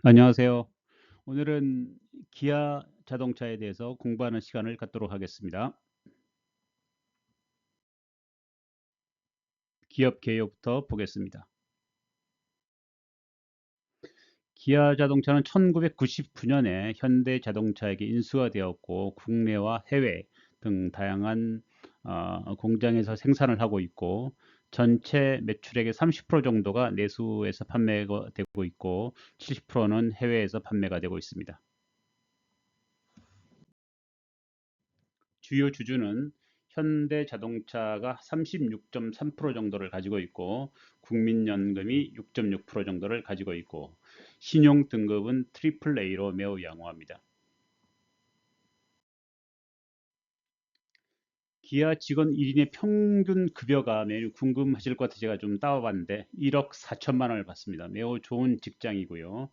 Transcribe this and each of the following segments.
안녕하세요. 오늘은 기아 자동차에 대해서 공부하는 시간을 갖도록 하겠습니다. 기업 개요부터 보겠습니다. 기아 자동차는 1999년에 현대 자동차에게 인수가 되었고 국내와 해외 등 다양한 공장에서 생산을 하고 있고 전체 매출액의 30% 정도가 내수에서 판매가 되고 있고 70%는 해외에서 판매가 되고 있습니다. 주요 주주는 현대자동차가 36.3% 정도를 가지고 있고 국민연금이 6.6% 정도를 가지고 있고 신용 등급은 트리플 A로 매우 양호합니다. 기아 직원 1인의 평균 급여가 매우 궁금하실 것 같아서 제가 좀 따와봤는데 1억 4천만 원을 받습니다. 매우 좋은 직장이고요.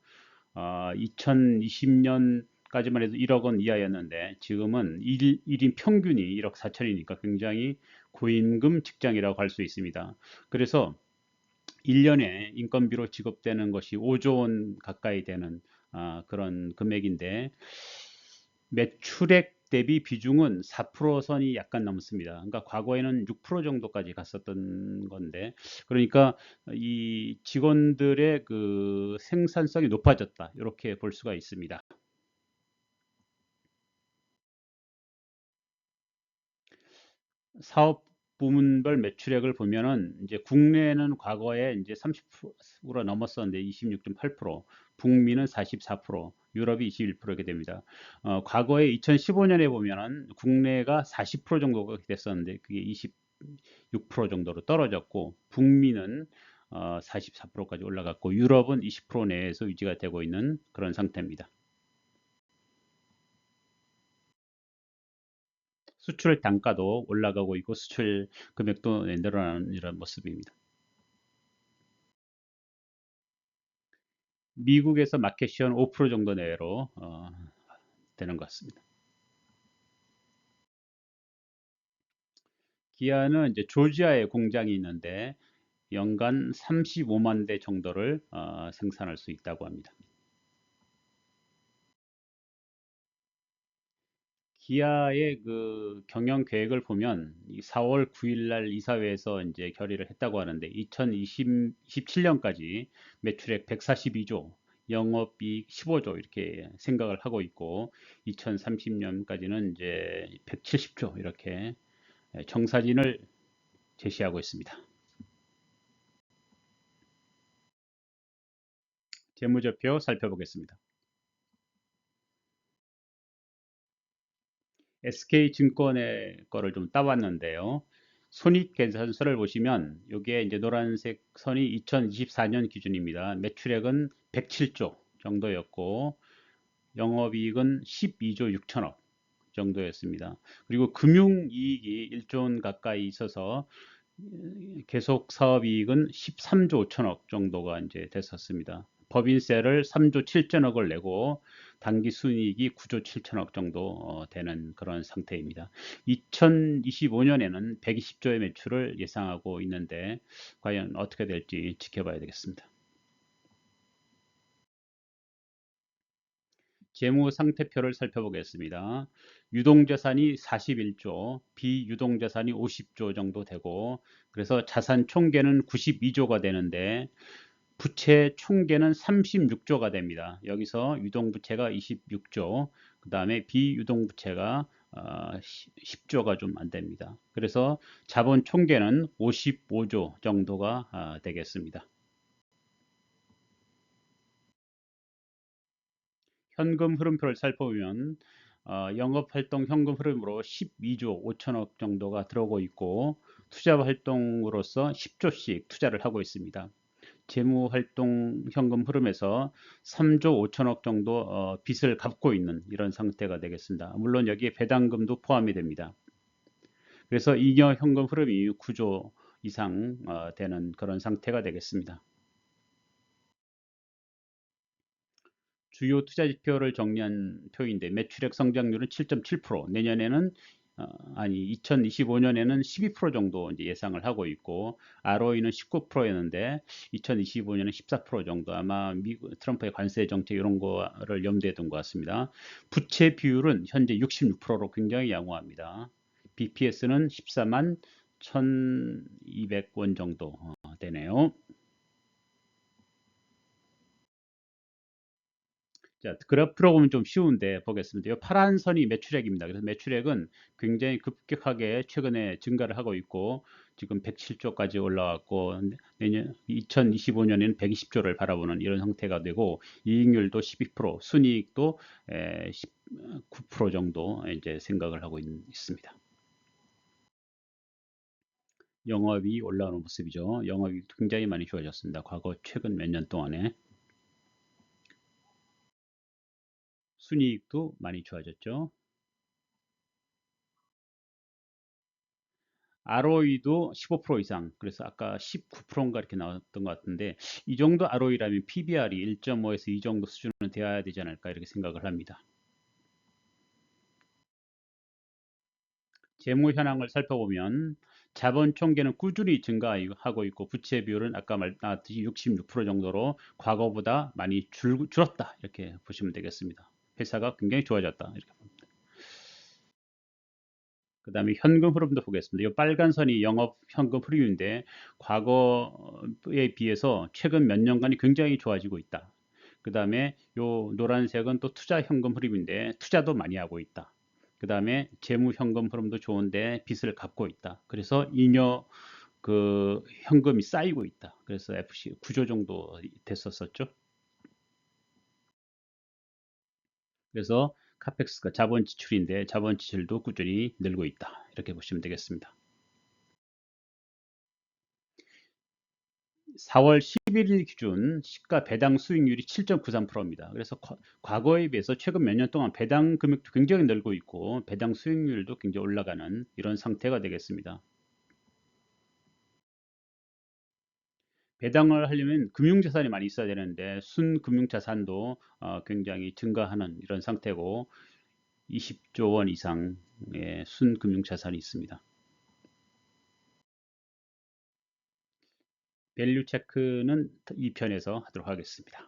2020년까지만 해도 1억 원 이하였는데 지금은 1인 평균이 1억 4천이니까 굉장히 고임금 직장이라고 할 수 있습니다. 그래서 1년에 인건비로 지급되는 것이 5조 원 가까이 되는 그런 금액인데 매출액 대비 비중은 4% 선이 약간 넘습니다. 그러니까 과거에는 6% 정도까지 갔었던 건데, 그러니까 이 직원들의 그 생산성이 높아졌다. 이렇게 볼 수가 있습니다. 사업 부문별 매출액을 보면은 이제 국내는 과거에 이제 30%가 넘었었는데 26.8%, 북미는 44%, 유럽이 21% 이렇게 됩니다. 과거에 2015년에 보면은 국내가 40% 정도가 됐었는데 그게 26% 정도로 떨어졌고 북미는 44%까지 올라갔고 유럽은 20% 내에서 유지가 되고 있는 그런 상태입니다. 수출 단가도 올라가고 있고 수출 금액도 늘어나는 이런 모습입니다. 미국에서 마켓 시어는 5% 정도 내외로 되는 것 같습니다. 기아는 이제 조지아에 공장이 있는데 연간 35만 대 정도를 생산할 수 있다고 합니다. 기아의 그 경영 계획을 보면 4월 9일 날 이사회에서 이제 결의를 했다고 하는데 2027년까지 매출액 142조, 영업이익 15조 이렇게 생각을 하고 있고 2030년까지는 이제 170조 이렇게 청사진을 제시하고 있습니다. 재무제표 살펴보겠습니다. SK증권의 거를 좀 따왔는데요. 손익계산서를 보시면 이게 이제 노란색 선이 2024년 기준입니다. 매출액은 107조 정도였고 영업이익은 12조 6천억 정도였습니다. 그리고 금융이익이 1조 원 가까이 있어서 계속 사업이익은 13조 5천억 정도가 이제 됐었습니다. 법인세를 3조 7천억을 내고 당기순이익이 9조 7천억 정도 되는 그런 상태입니다. 2025년에는 120조의 매출을 예상하고 있는데 과연 어떻게 될지 지켜봐야 되겠습니다. 재무 상태표를 살펴보겠습니다. 유동자산이 41조, 비유동자산이 50조 정도 되고 그래서 자산 총계는 92조가 되는데 부채 총계는 36조가 됩니다. 여기서 유동부채가 26조, 그 다음에 비유동부채가 10조가 좀 안 됩니다. 그래서 자본 총계는 55조 정도가 되겠습니다. 현금 흐름표를 살펴보면 영업활동 현금 흐름으로 12조 5천억 정도가 들어오고 있고 투자 활동으로서 10조씩 투자를 하고 있습니다. 재무활동 현금 흐름에서 3조 5천억 정도 빚을 갚고 있는 이런 상태가 되겠습니다. 물론 여기에 배당금도 포함이 됩니다. 그래서 잉여 현금 흐름이 9조 이상 되는 그런 상태가 되겠습니다. 주요 투자 지표를 정리한 표인데 매출액 성장률은 7.7%, 내년에는 아니 2025년에는 12% 정도 이제 예상을 하고 있고 ROE는 19%였는데 2025년은 14% 정도 아마 트럼프의 관세 정책 이런 거를 염두에 둔 것 같습니다. 부채 비율은 현재 66%로 굉장히 양호합니다. BPS는 14만 1,200원 정도 되네요. 자, 그래프로 보면 좀 쉬운데 보겠습니다. 이 파란 선이 매출액입니다. 그래서 매출액은 굉장히 급격하게 최근에 증가를 하고 있고 지금 107조까지 올라왔고 내년 2025년에는 120조를 바라보는 이런 형태가 되고 이익률도 12%, 순이익도 19% 정도 이제 생각을 하고 있습니다. 영업이 올라오는 모습이죠. 영업이 굉장히 많이 좋아졌습니다. 과거 최근 몇 년 동안에 순이익도 많이 좋아졌죠. ROE도 15% 이상, 그래서 아까 19%인가 이렇게 나왔던 것 같은데, 이 정도 ROE라면 PBR이 1.5에서 2 정도 수준은 돼야 되지 않을까 이렇게 생각을 합니다. 재무 현황을 살펴보면 자본 총계는 꾸준히 증가하고 있고 부채 비율은 아까 말했듯이 66% 정도로 과거보다 많이 줄었다 이렇게 보시면 되겠습니다. 회사가 굉장히 좋아졌다 이렇게. 그 다음에 현금 흐름도 보겠습니다. 이 빨간 선이 영업 현금 흐름인데 과거에 비해서 최근 몇 년간이 굉장히 좋아지고 있다. 그 다음에 요 노란색은 또 투자 현금 흐름인데 투자도 많이 하고 있다. 그 다음에 재무 현금 흐름도 좋은데 빚을 갚고 있다. 그래서 잉여 그 현금이 쌓이고 있다. 그래서 FC 9조 정도 됐었었죠. 그래서 카펙스가 자본 지출인데 자본 지출도 꾸준히 늘고 있다. 이렇게 보시면 되겠습니다. 4월 11일 기준 시가 배당 수익률이 7.93%입니다. 그래서 과거에 비해서 최근 몇 년 동안 배당 금액도 굉장히 늘고 있고 배당 수익률도 굉장히 올라가는 이런 상태가 되겠습니다. 배당을 하려면 금융자산이 많이 있어야 되는데 순금융자산도 굉장히 증가하는 이런 상태고 20조 원 이상의 순금융자산이 있습니다. 밸류 체크는 이 편에서 하도록 하겠습니다.